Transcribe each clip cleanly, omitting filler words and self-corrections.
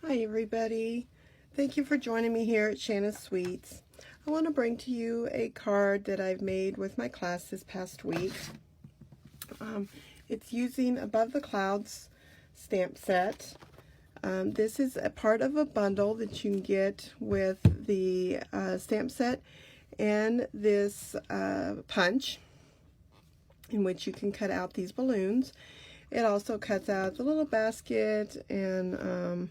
Hi everybody. Thank you for joining me here at Shanna's Sweets. I want to bring to you a card that I've made with my class this past week. It's using Above the Clouds stamp set. This is a part of a bundle that you can get with the stamp set and this punch, in which you can cut out these balloons. It also cuts out the little basket and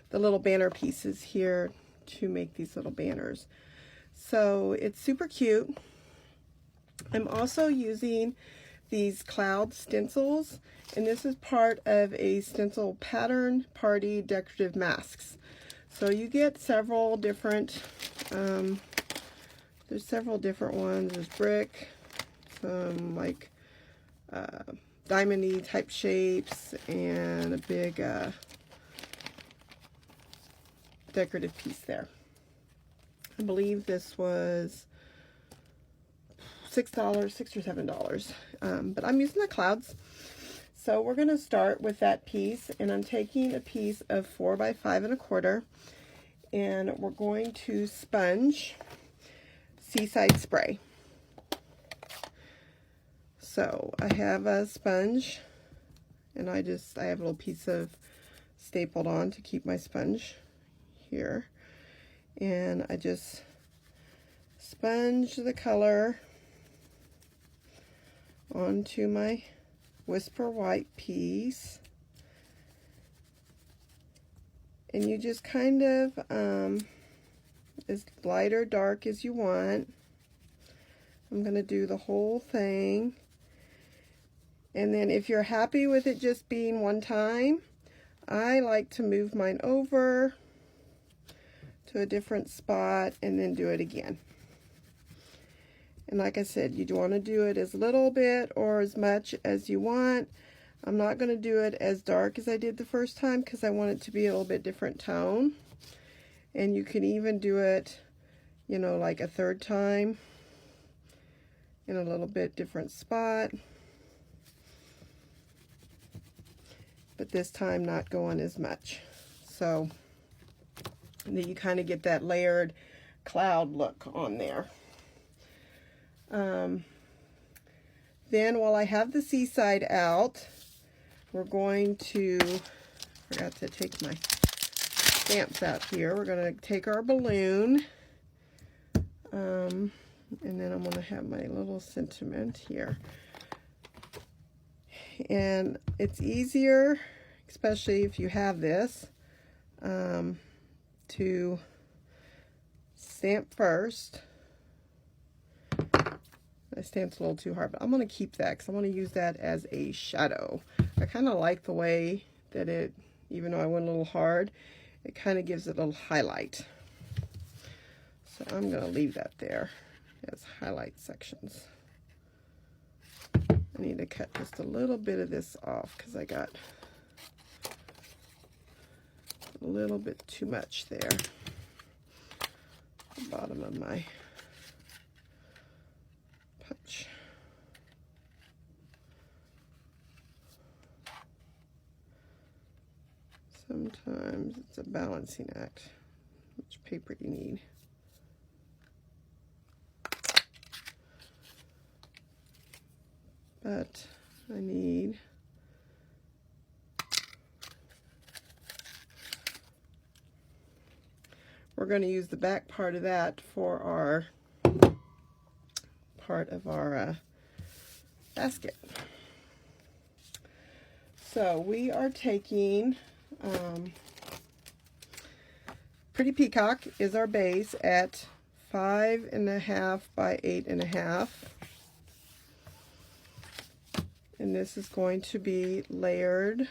the little banner pieces here to make these little banners. So it's super cute. I'm also using these cloud stencils, and this is part of a stencil pattern party decorative masks. So you get several different, there's several different ones. There's brick, some like diamond-y type shapes, and a big decorative piece there. I believe this was $6, $6 or $7, but I'm using the clouds. So we're going to start with that piece, and I'm taking a piece of 4 by 5 1/4, and we're going to sponge Seaside Spray. So I have a sponge, and I have a little piece of stapled on to keep my sponge here, and I just sponge the color onto my Whisper White piece, and you just kind of as light or dark as you want. I'm going to do the whole thing, and then if you're happy with it just being one time, I like to move mine over to a different spot and then do it again. And like I said, you want to do it as little bit or as much as you want. I'm not going to do it as dark as I did the first time because I want it to be a little bit different tone. And you can even do it, you know, like a third time in a little bit different spot. But this time not going as much. So and then you kind of get that layered cloud look on there. Then while I have the seaside out, we're going to, forgot to take my stamps out here, we're going to take our balloon, and then I'm going to have my little sentiment here. And it's easier, especially if you have this, to stamp first. My stamp's a little too hard, but I'm going to keep that because I want to use that as a shadow. I kind of like the way that it, even though I went a little hard, it kind of gives it a little highlight. So I'm going to leave that there as highlight sections. I need to cut just a little bit of this off because I got a little bit too much there. The bottom of my punch. Sometimes it's a balancing act, which paper you need. But I need we're going to use the back part of that for our part of our basket. So we are taking Pretty Peacock is our base at 5.5 by 8.5. And this is going to be layered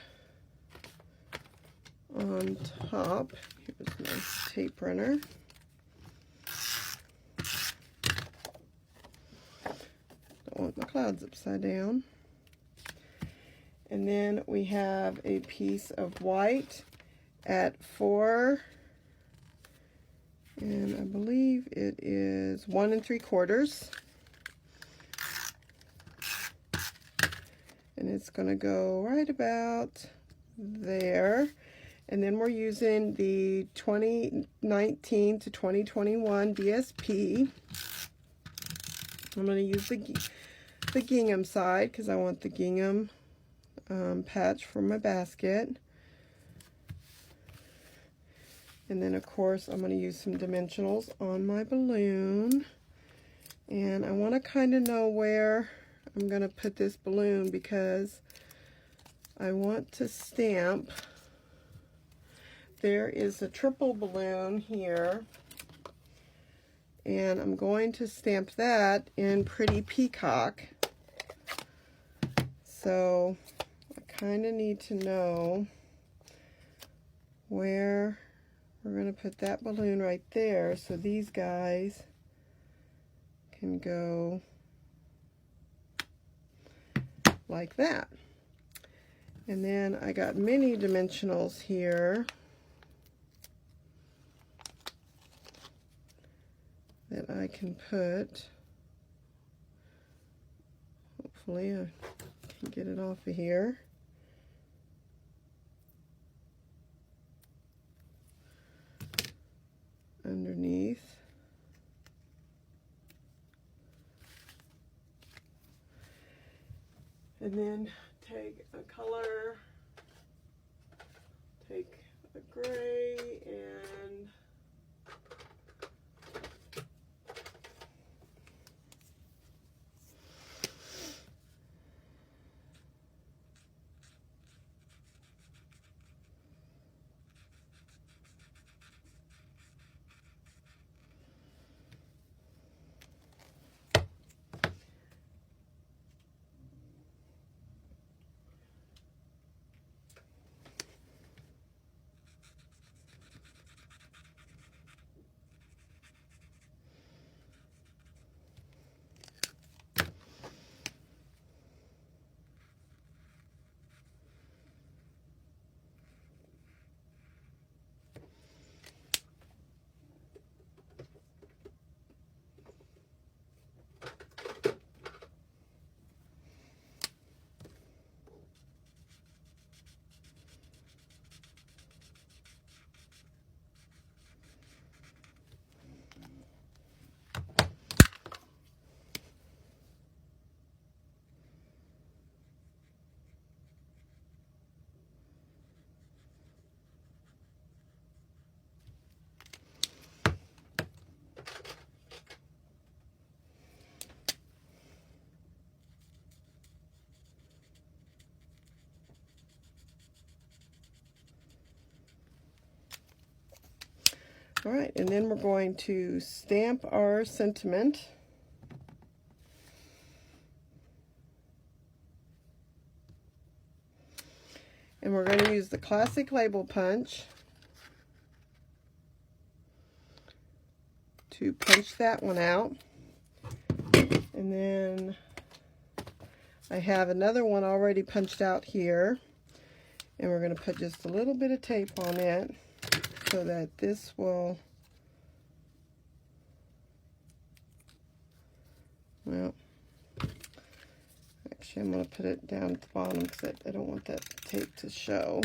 on top. Here's my tape runner. Don't want my clouds upside down. And then we have a piece of white at 4, and I believe it is 1 3/4. And it's going to go right about there. And then we're using the 2019 to 2021 DSP. I'm going to use the gingham side because I want the gingham patch for my basket. And then of course I'm going to use some dimensionals on my balloon. And I want to kind of know where I'm going to put this balloon because I want to stamp. There is a triple balloon here, and I'm going to stamp that in Pretty Peacock. So I kind of need to know where we're going to put that balloon right there so these guys can go like that. And then I got mini dimensionals here that I can put. Hopefully I can get it off of here. Underneath. And then take a color, take a gray, and all right, and then we're going to stamp our sentiment. And we're going to use the classic label punch to punch that one out. And then I have another one already punched out here. And we're going to put just a little bit of tape on it so that this will, well, actually I'm going to put it down at the bottom because I don't want that tape to show.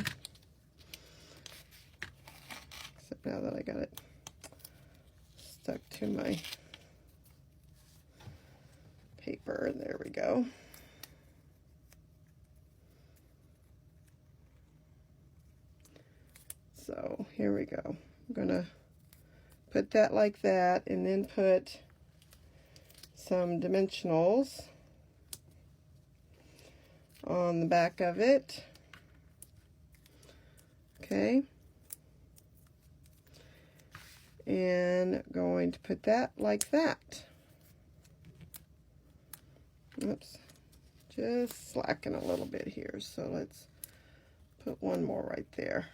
Except now that I got it stuck to my paper. There we go. So here we go. I'm going to put that like that and then put some dimensionals on the back of it. Okay. And going to put that like that. Oops. Just slacking a little bit here. So let's put one more right there.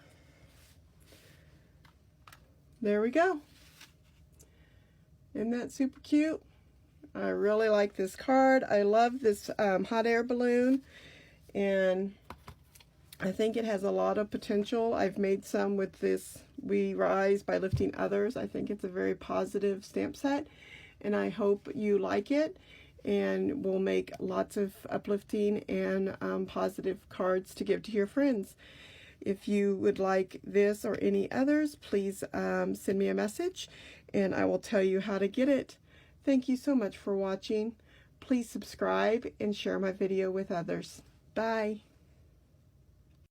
There we go. Isn't that super cute? I really like this card. I love this hot air balloon, and I think it has a lot of potential. I've made some with this We Rise by Lifting Others. I think it's a very positive stamp set, and I hope you like it, and we'll make lots of uplifting and positive cards to give to your friends. If you would like this or any others, please send me a message and I will tell you how to get it. Thank you so much for watching. Please subscribe and share my video with others. Bye.